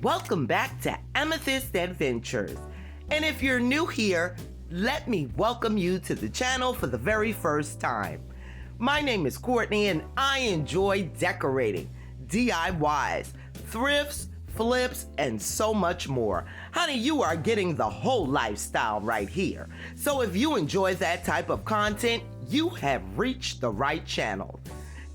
Welcome back to Amethyst Adventures. And if you're new here, let me welcome you to the channel for the very first time. My name is Courtney and I enjoy decorating, DIYs, thrifts, flips, and so much more. Honey, you are getting the whole lifestyle right here. So if you enjoy that type of content, you have reached the right channel.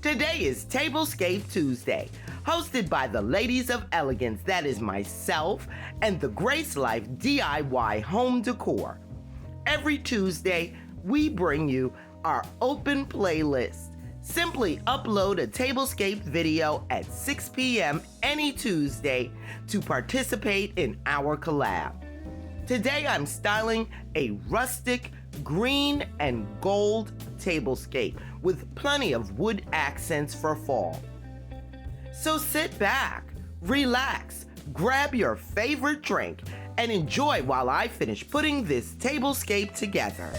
Today is Tablescape Tuesday, hosted by the Ladies of Elegance, that is myself, and the Grace Life DIY Home Decor. Every Tuesday, we bring you our open playlist. Simply upload a Tablescape video at 6 p.m. any Tuesday to participate in our collab. Today I'm styling a rustic green and gold tablescape with plenty of wood accents for fall. So sit back, relax, grab your favorite drink, and enjoy while I finish putting this tablescape together.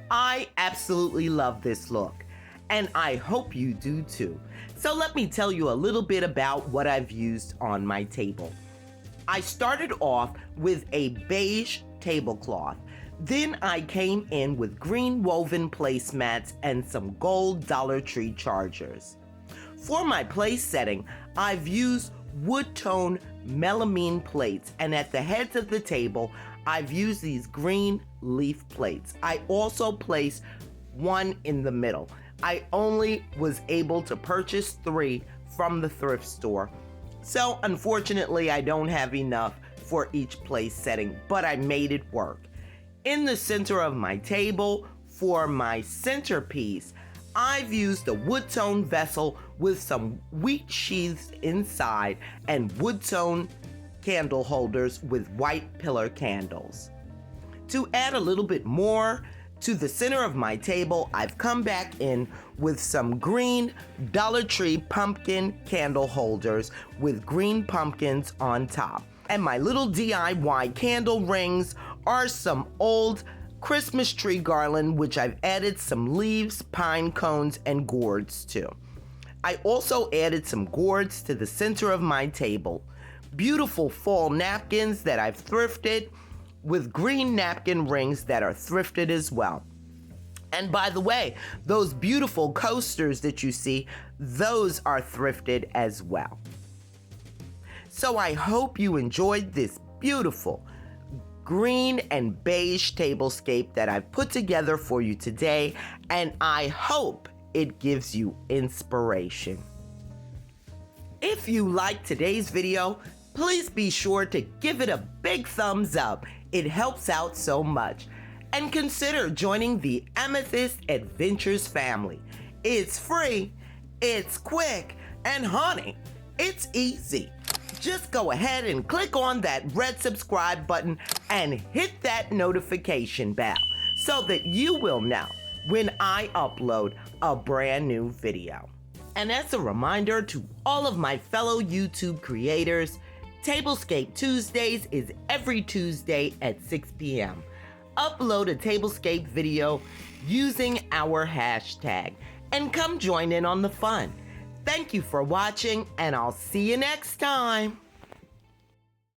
I absolutely love this look, and I hope you do too. So let me tell you a little bit about what I've used on my table. I started off with a beige tablecloth Then I came in with green woven placemats and some gold Dollar Tree chargers. For my place setting, I've used wood tone melamine plates, and at the heads of the table, I've used these green leaf plates. I also placed one in the middle. I only was able to purchase 3 from the thrift store, so unfortunately I don't have enough for each place setting, but I made it work. In the center of my table, for my centerpiece, I've used a wood tone vessel with some wheat sheaths inside and wood tone candle holders with white pillar candles. To add a little bit more to the center of my table, I've come back in with some green Dollar Tree pumpkin candle holders with green pumpkins on top. And my little DIY candle rings are some old Christmas tree garland, which I've added some leaves, pine cones, and gourds to. I also added some gourds to the center of my table. Beautiful fall napkins that I've thrifted with green napkin rings that are thrifted as well. And by the way, those beautiful coasters that you see, those are thrifted as well. So I hope you enjoyed this beautiful green and beige tablescape that I've put together for you today, and I hope it gives you inspiration. If you liked today's video, please be sure to give it a big thumbs up. It helps out so much. And consider joining the Amethyst Adventures family. It's free, it's quick, and honey, it's easy. Just go ahead and click on that red subscribe button and hit that notification bell so that you will know when I upload a brand new video. And as a reminder to all of my fellow YouTube creators, Tablescape Tuesdays is every Tuesday at 6 p.m. Upload a Tablescape video using our hashtag and come join in on the fun. Thank you for watching, and I'll see you next time.